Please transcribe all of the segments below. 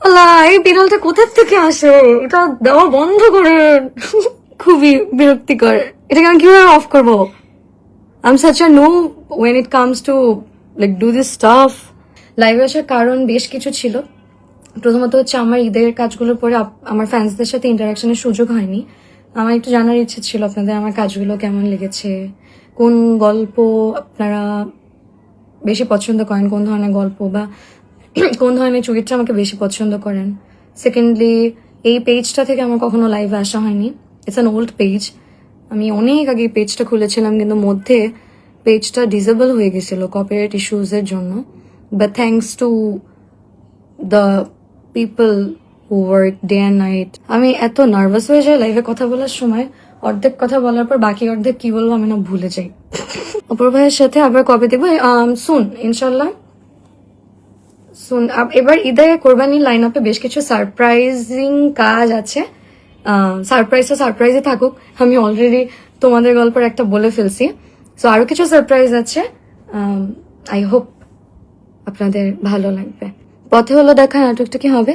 আল্লাহ, এই বিড়ালটা কোথার থেকে আসে? এটা দেওয়া বন্ধ করে। খুবই বিরক্তিকর। এটাকে আমি কিভাবে অফ করবো? I'm such a noob when it comes to like do this stuff. লাইভে আসার কারণ বেশ কিছু ছিল। প্রথমত হচ্ছে আমার ঈদের কাজগুলোর পরে আমার ফ্যান্সদের সাথে ইন্টারাকশনের সুযোগ হয়নি। আমার একটু জানার ইচ্ছে ছিল আপনাদের আমার কাজগুলো কেমন লেগেছে, কোন গল্প আপনারা বেশি পছন্দ করেন, কোন ধরনের গল্প বা কোন ধরনের চরিত্র আমাকে বেশি পছন্দ করেন। সেকেন্ডলি, এই পেজটা থেকে আমার কখনো লাইভে আসা হয়নি। It's an old page. আমি অনেক আগে পেজটা খুলেছিলাম, কিন্তু মধ্যে পেজটা ডিসেবল হয়ে গেছিল কপিরাইট ইস্যুজের জন্য। But thanks to the people who work day and night. আমি এত নার্ভাস হয়ে যাই লাইভে কথা বলার সময়, অর্ধেক কথা বলার পর বাকি অর্ধেক কি বলবো আমি না ভুলে যাই। অপর ভাইয়ের সাথে আবার কবে দেবো? শুন, ইনশাল্লাহ শুন। এবার ঈদে কোরবানির লাইন আপে বেশ কিছু সারপ্রাইজিং কাজ আছে। সারপ্রাইজটা সারপ্রাইজে থাকুক, আমি অলরেডি তোমাদের গল্পের একটা বলে ফেলছি। সো আরো কিছু সারপ্রাইজ আছে, আই হোপ আপনাদের ভালো লাগবে। পথে হলো দেখা নাটকটা কি হবে?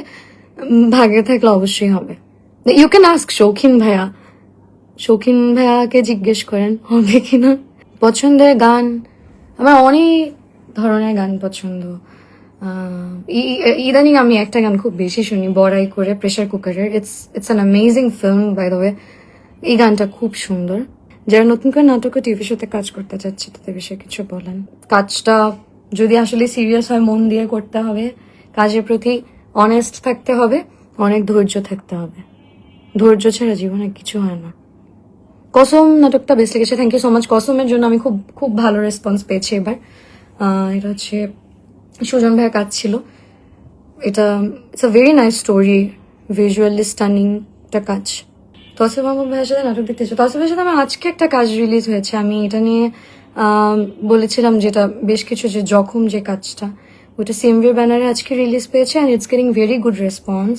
ভাগ্যে থাকলে অবশ্যই হবে। ইউ ক্যান আস্ক শৌখিন ভাইয়া। শৌখিন ভাইয়াকে জিজ্ঞেস করেন হবে কিনা। পছন্দের গান, আমার অনেক ধরনের গান পছন্দ। ইদানিং আমি একটা গান খুব বেশি শুনি, বড়াই করে, প্রেশার কুকারের। It's an amazing film by the way. এই গানটা খুব সুন্দর। যারা নতুন করে নাটক ও টিভি শোতে কাজ করতে চাচ্ছে তাদের বিষয়ে কিছু বলেন। কাজটা যদি আসলে সিরিয়াস হয় মন দিয়ে করতে হবে, কাজের প্রতি অনেস্ট থাকতে হবে, অনেক ধৈর্য থাকতে হবে। ধৈর্য ছাড়া জীবনে কিছু হয় না। কসম নাটকটা বেশ লেগেছে, থ্যাংক ইউ সো মাচ। কসমের জন্য আমি খুব খুব ভালো রেসপন্স পেয়েছি এবার। এটা হচ্ছে সুজন ভাইয়ের কাজ ছিল। এটা it's a very nice story, visually stunning একটা কাজ। তসিফ মাহমুদ ভাইয়ের সাথে নাটক দেখতে চাই। তসিফের সাথে আমার আজকে একটা কাজ রিলিজ হয়েছে, আমি এটা নিয়ে বলেছিলাম যেটা বেশ কিছু, যে জখম যে কাজটা, ওটা সিএমভির ব্যানারে আজকে রিলিজ পেয়েছে and it's getting very good response.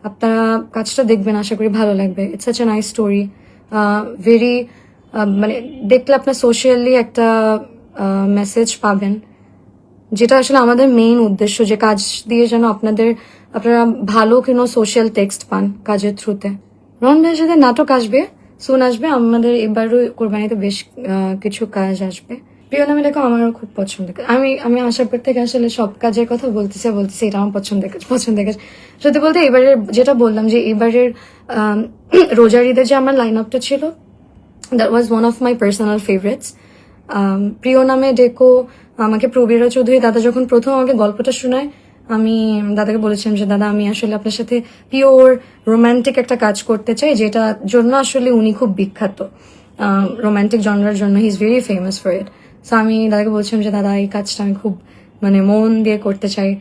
আপনারা কাজটা দেখবেন, আশা করি ভালো লাগবে। It's such a nice story, very মানে দেখলে আপনার সোশ্যালি একটা মেসেজ পাবেন, যেটা আসলে আমাদের মেইন উদ্দেশ্য, যে কাজ দিয়ে যেন আপনারা ভালো কোনো সোশ্যাল টেক্সট পান কাজের থ্রুতে। রহন ভাইয়ের সাথে নাটক আসবে, সুন আসবে। আমাদের এবারও কোরবানিতে বেশ কিছু কাজ আসবে। প্রিয় নামে লেখা আমারও খুব পছন্দের কাজ। আমি আসার পর থেকে আসলে সব কাজের কথা বলতেছি, এটা আমার পছন্দের কাজ। সত্যি বলতে এবারের যেটা বললাম, যে এবারের রোজার ঈদের যে আমার লাইন আপটা ছিল, that was one of my personal favourites. প্রিয় নামে ডেকো আমাকে প্রবীরা চৌধুরী দাদা যখন প্রথম আমাকে গল্পটা শোনায়, আমি দাদাকে বলেছিলাম যে দাদা, আমি আসলে আপনার সাথে পিওর রোমান্টিক একটা কাজ করতে চাই, যেটার জন্য আসলে উনি খুব বিখ্যাত। রোমান্টিক জনরার জন্য he is very famous for it. So আমি দাদাকে বলছিলাম যে দাদা, এই কাজটা আমি খুব মন দিয়ে করতে চাই।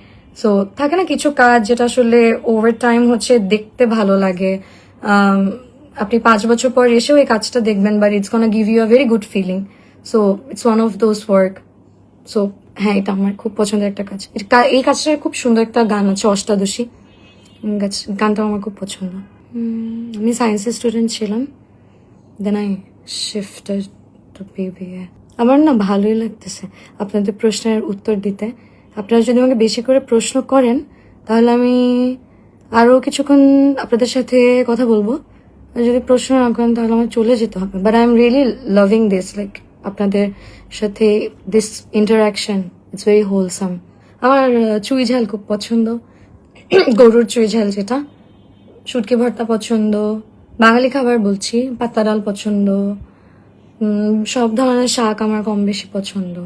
সো থাকে না কিছু কাজ যেটা আসলে ওভার টাইম হচ্ছে দেখতে ভালো লাগে, আপনি 5 বছর পর এসেও এই কাজটা দেখবেন, but it's gonna give you a very good feeling. So it's one of those work. So হ্যাঁ, এটা আমার খুব পছন্দের একটা কাজ। এই কাজটার খুব সুন্দর একটা গান আছে, অষ্টাদশী গানটা আমার খুব পছন্দ। আমি সায়েন্সের স্টুডেন্ট ছিলাম, then I shifted to BBA. আমার না ভালোই লাগতেছে আপনাদের প্রশ্নের উত্তর দিতে। আপনারা যদি আমাকে বেশি করে প্রশ্ন করেন তাহলে আমি আরো কিছুক্ষণ আপনাদের সাথে কথা বলবো। আর যদি প্রশ্ন না করেন তাহলে আমার চলে যেতে হবে। But I am really loving this, like আপনাদের সাথে this interaction, it's very wholesome. আমার চুই ঝাল খুব পছন্দ, গরুর চুই ঝাল যেটা, শুটকি ভর্তা পছন্দ, বাঙালি খাবার বলছি, পাতা ডাল পছন্দ, সব ধরনের শাক আমার কম বেশি পছন্দ।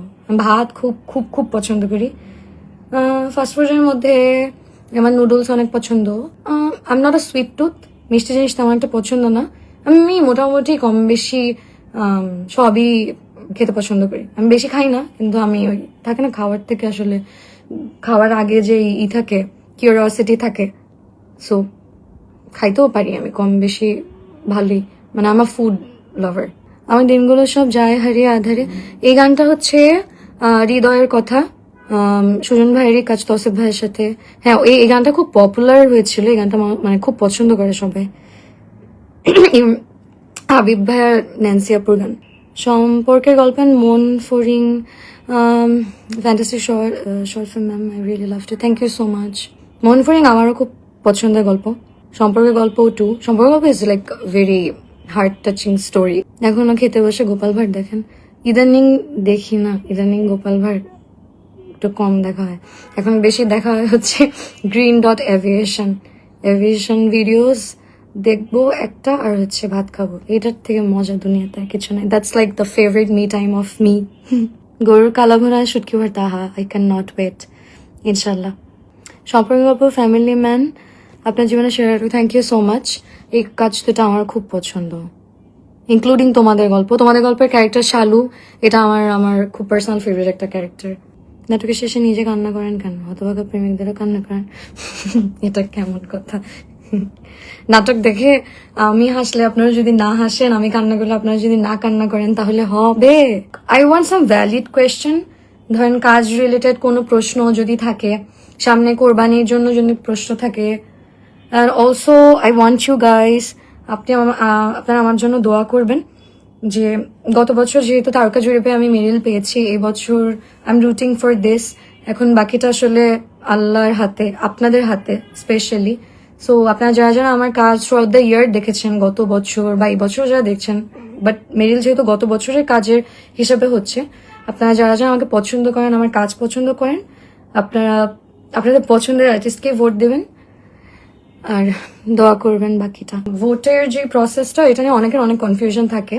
ভাত খুব খুব খুব পছন্দ করি। ফাস্টফুডের মধ্যে আমার নুডলস অনেক পছন্দ। I am not a sweet tooth, মিষ্টি জিনিস তেমন একটা পছন্দ না। আমি মোটামুটি কম বেশি সবই খেতে পছন্দ করি। আমি বেশি খাই না, কিন্তু আমি ওই থাকে না খাওয়ার থেকে আসলে খাওয়ার আগে যে থাকে কিউরিওসিটি থাকে, সো খাইতেও পারি আমি কম বেশি ভালোই। আমার ফুড লাভার। আমার দিনগুলো সব যায় হারিয়ে আধারে। এই গানটা হচ্ছে হৃদয়ের কথা, সুজন ভাইয়েরই কাজ, তসিফ ভাইয়ের সাথে। হ্যাঁ, এই গানটা খুব পপুলার হয়েছিল, এই গানটা খুব পছন্দ করে সবাই। হাবিব ভাইয়ার ন্যান্সি আপুর গান। সম্পর্কের গল্প, মন ফরিং, fantasy short film, ma'am, I really love too. Thank you so much. মোহন ফরিং আমারও খুব পছন্দের গল্প। সম্পর্কের গল্প টু, সম্পর্কের গল্প is like very heart touching story. এখনো খেতে বসে গোপাল ভাঁড় দেখেন? ইদানিং দেখি না, ইদানিং গোপাল ভাঁড় একটু কম দেখা হয়। এখন বেশি দেখা হয় হচ্ছে green dot aviation, aviation videos দেখবো একটা, আর হচ্ছে ভাত খাবো। এটার থেকে মজা দুনিয়াতে আর কিছু নাই। That's like the favourite me time of me. গরুর কালা ঘোড়া শুটকি ভর্তা, হা, আই ক্যান নট ওয়েট। ইনশাল্লাহ। সম্পর্ক গল্প, ফ্যামিলি ম্যান, আপনার জীবনে share. Thank you so much. এই কাজ দুটা আমার খুব পছন্দ, ইনক্লুডিং তোমাদের গল্প। তোমাদের গল্পের ক্যারেক্টার শালু, এটা আমার আমার খুব পার্সোনাল ফেভারিট একটা ক্যারেক্টার। নাটকের শেষে নিজে কান্না করেন কেন? হতভাগা প্রেমিকদেরও কান্না করেন? এটা কেমন কথা? নাটক দেখে আমি হাসলে আপনারা যদি না হাসেন, আমি কান্না করলে আপনারা যদি না কান্না করেন, তাহলে হবে? I want some valid question. ধরেন কাজ রিলেটেড কোনো প্রশ্ন যদি থাকে, সামনে কোরবানির জন্য যদি প্রশ্ন থাকে, and also I want you guys, আপনারা আমার জন্য দোয়া করবেন যে গত বছর যেহেতু তারকা জরিপে আমি মেডেল পেয়েছি, এই বছর আই এম রুটিং ফর দিস। এখন বাকিটা আসলে আল্লাহর হাতে, আপনাদের হাতে স্পেশালি। সো আপনারা যারা যারা আমার কাজ থ্রু আউট দ্য ইয়ার দেখেছেন, গত বছর বা এই বছর যারা দেখছেন, বাট মেডেল যেহেতু গত বছরের কাজের হিসাবে হচ্ছে, আপনারা যারা যারা আমাকে পছন্দ করেন, আমার কাজ পছন্দ করেন, আপনারা আপনাদের পছন্দের আর্টিস্টকে ভোট দেবেন আর দোয়া করবেন বাকিটা। ভোটের যে প্রসেসটা, এটা নিয়ে অনেকের অনেক কনফিউশন থাকে।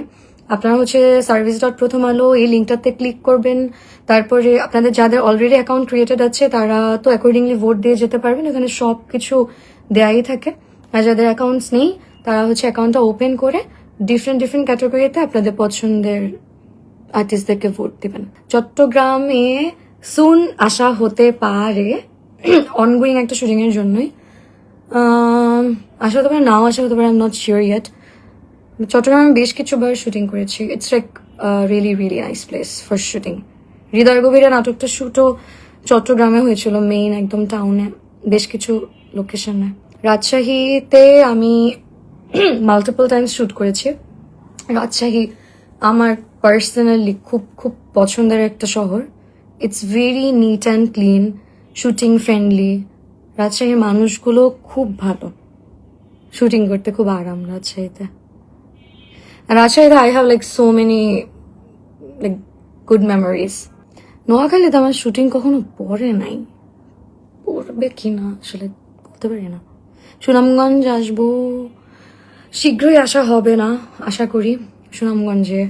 আপনারা হচ্ছে service.প্রথম আলো এই লিঙ্কটাতে ক্লিক করবেন। তারপরে আপনাদের যাদের অলরেডি অ্যাকাউন্ট ক্রিয়েটেড আছে তারা তো অ্যাকর্ডিংলি ভোট দিয়ে যেতে পারবেন, এখানে সব কিছু দেয়াই থাকে। আর যাদের অ্যাকাউন্টস নেই তারা হচ্ছে অ্যাকাউন্টটা ওপেন করে ডিফারেন্ট ডিফারেন্ট ক্যাটাগরিতে আপনাদের পছন্দের আর্টিস্টদেরকে ভোট দিবেন। চট্টগ্রামে সুন আসা হতে পারে, অনগোয়িং একটা শুটিং এর জন্যই। আসা হতে পারে, নাও আসা হতে পারে, I am not sure yet. চট্টগ্রামে বেশ কিছুবার শুটিং করেছি। It's like really really nice place for shooting. হৃদয় গভীরে নাটকটা শুটও চট্টগ্রামে হয়েছিল, মেইন একদম টাউনে, বেশ কিছু লোকেশনে। রাজশাহীতে আমি মাল্টিপল টাইমস শুট করেছি। রাজশাহী আমার পার্সোনালি খুব খুব পছন্দের একটা শহর। It's very neat and clean, shooting friendly. রাজশাহীর মানুষগুলো খুব ভালো, শুটিং করতে খুব আরাম রাজশাহীতে। রাজশাহীতে I have like so many like good memories. নোয়াখালীতে আমার শুটিং কখনো পড়ে নাই, পড়বে কি না আসলে বলতে পারি না। সুনামগঞ্জ আসবো, শীঘ্রই আসা হবে না আশা করি। সুনামগঞ্জে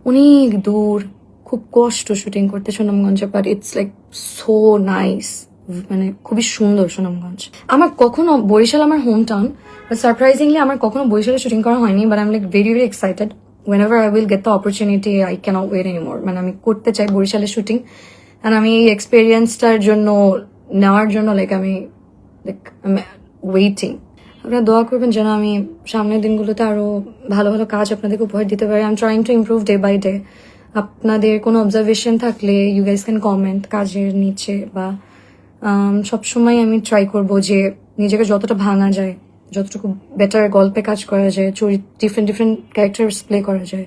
অনেক দূর, খুব কষ্ট শুটিং করতে সুনামগঞ্জে, but it's like so nice, মানে খুবই সুন্দর সুনামগঞ্জ। আমার কখনো বরিশাল আমার হোম টাউন, বাট সারপ্রাইজিংলি আমার কখনো বরিশালে শুটিং করা হয়নি, but I am like very very excited. whenever I will get the opportunity, I cannot wait anymore. মানে আমি করতে চাই বরিশালের শুটিং, আর আমি এই এক্সপিরিয়েন্সটার জন্য নেওয়ার জন্য লাইক আমি ওয়েটিং। আপনারা দোয়া করবেন যেন আমি সামনের দিনগুলোতে আরো ভালো ভালো কাজ আপনাদেরকে উপহার দিতে পারি। I am trying to improve day by day. আপনাদের কোনো অবজারভেশন থাকলে ইউ গাইজ ক্যান কমেন্ট কাজের নিচে, বা সবসময় আমি ট্রাই করব যে নিজেকে যতটা ভাঙা যায়, যতটুকু বেটার গল্পে কাজ করা যায়, ডিফারেন্ট ডিফারেন্ট ক্যারেক্টার্স প্লে করা যায়,